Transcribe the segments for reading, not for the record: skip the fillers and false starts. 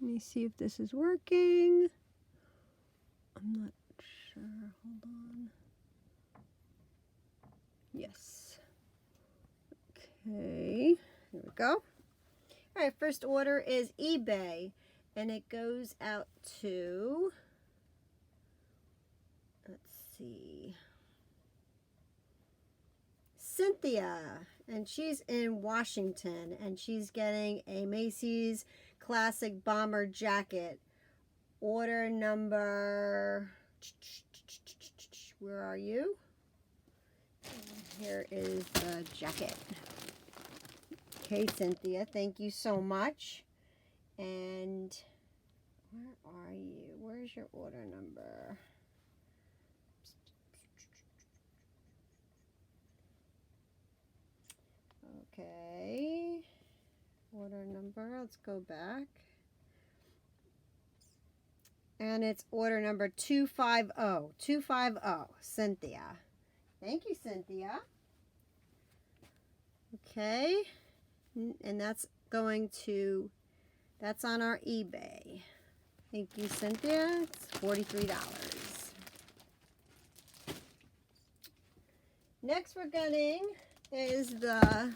Let me see if this is working. I'm not sure. Hold on. Yes. Okay. Here we go. All right. First order is eBay, and it goes out to, let's see, Cynthia, and she's in Washington, and she's getting a Macy's Classic Bomber jacket. Order number, where are you? Here is the jacket. Okay, Cynthia, thank you so much. And where are you? Where's your order number? Okay, order number, let's go back. And it's order number 250, 250, Cynthia. Thank you, Cynthia. Okay, and that's going to, that's on our eBay. Thank you, Cynthia. It's $43. Next we're getting is the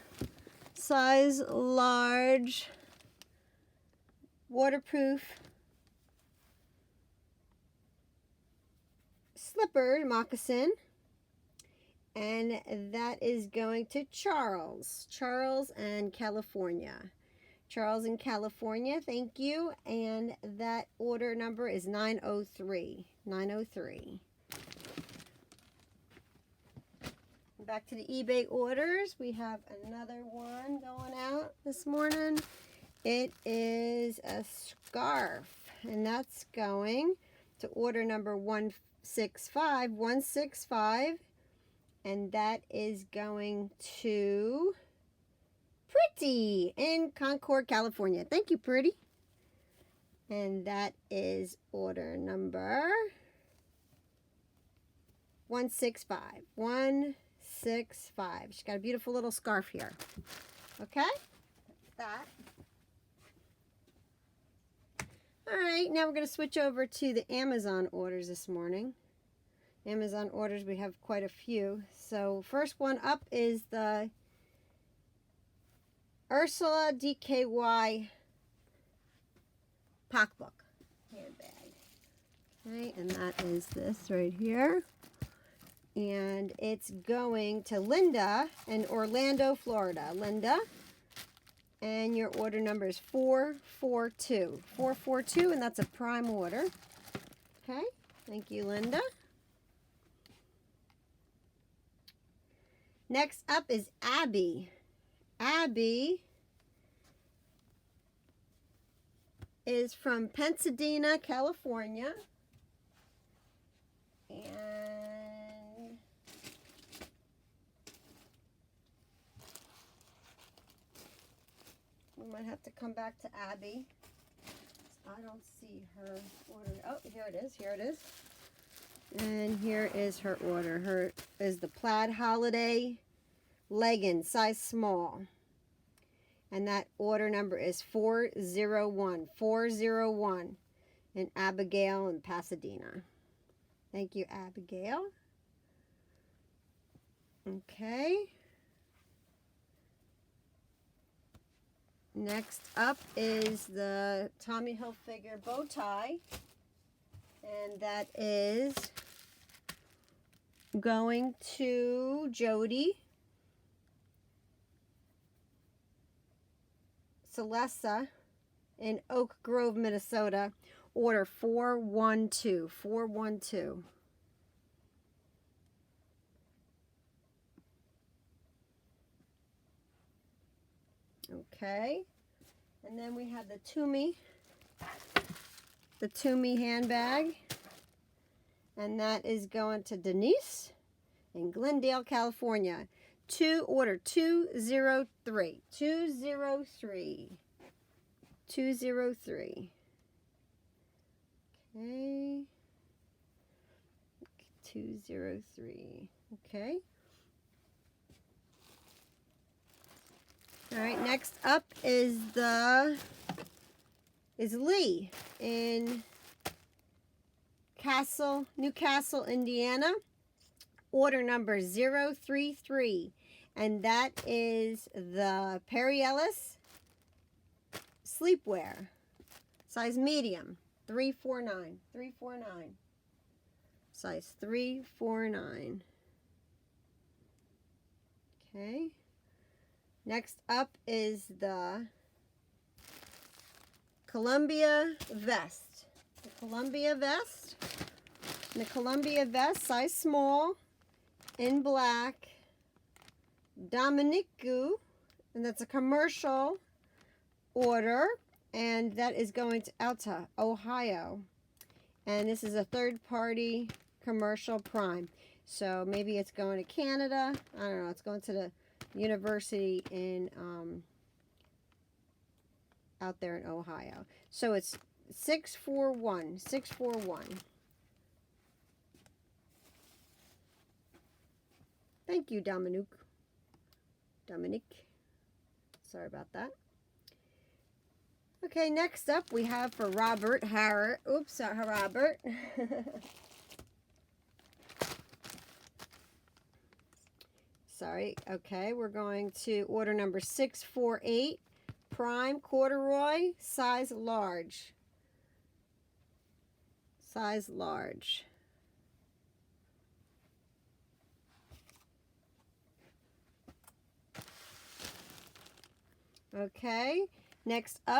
size large waterproof slipper moccasin, and that is going to Charles and California. Charles in California, thank you. And that order number is 903. 903. Back to the eBay orders. We have another one going out this morning. It is a scarf, and that's going to order number 165, and that is going to Pretty in Concord, California. Thank you, Pretty. And that is order number 165. 165. She's got a beautiful little scarf here. Okay? That's that. All right, now we're going to switch over to the Amazon orders this morning. Amazon orders, we have quite a few. So first one up is the Ursula DKY pocketbook handbag. Okay, and that is this right here. And it's going to Linda in Orlando, Florida. Linda. And your order number is 442. 442, and that's a prime order. Okay, thank you, Linda. Next up is Abby. Abby is from Pasadena, California. And we might have to come back to Abby. I don't see her order. Oh, here it is. Here it is. And here is her order. Her is the plaid holiday leggings, size small. And that order number is 401. 401. And Abigail in Pasadena. Thank you, Abigail. Okay. Next up is the Tommy Hilfiger bow tie. And that is going to Jody Celessa in Oak Grove, Minnesota. Order 412. 412. Okay. And then we have the Toomey handbag. And that is going to Denise in Glendale, California. Order 203. 203. 203. Okay. 203. Okay. All right, next up is the is Lee in Newcastle, Indiana. Order number 033. And that is the Perry Ellis sleepwear. Size medium. 349. 349. Size 349. Okay. Next up is the Columbia vest. The Columbia vest. And the Columbia vest, size small, in black. Dominicu, and that's a commercial order, and that is going out to Ohio. And this is a third-party commercial prime. So maybe it's going to Canada. I don't know. It's going to the university in out there in Ohio. So it's 641. 641. Thank you, Dominique. Sorry about that. Okay, next up we have for Robert Harrod. Oops, Robert. Sorry. Okay, we're going to order number 648. Prime corduroy, size large. Size large. Okay, next up.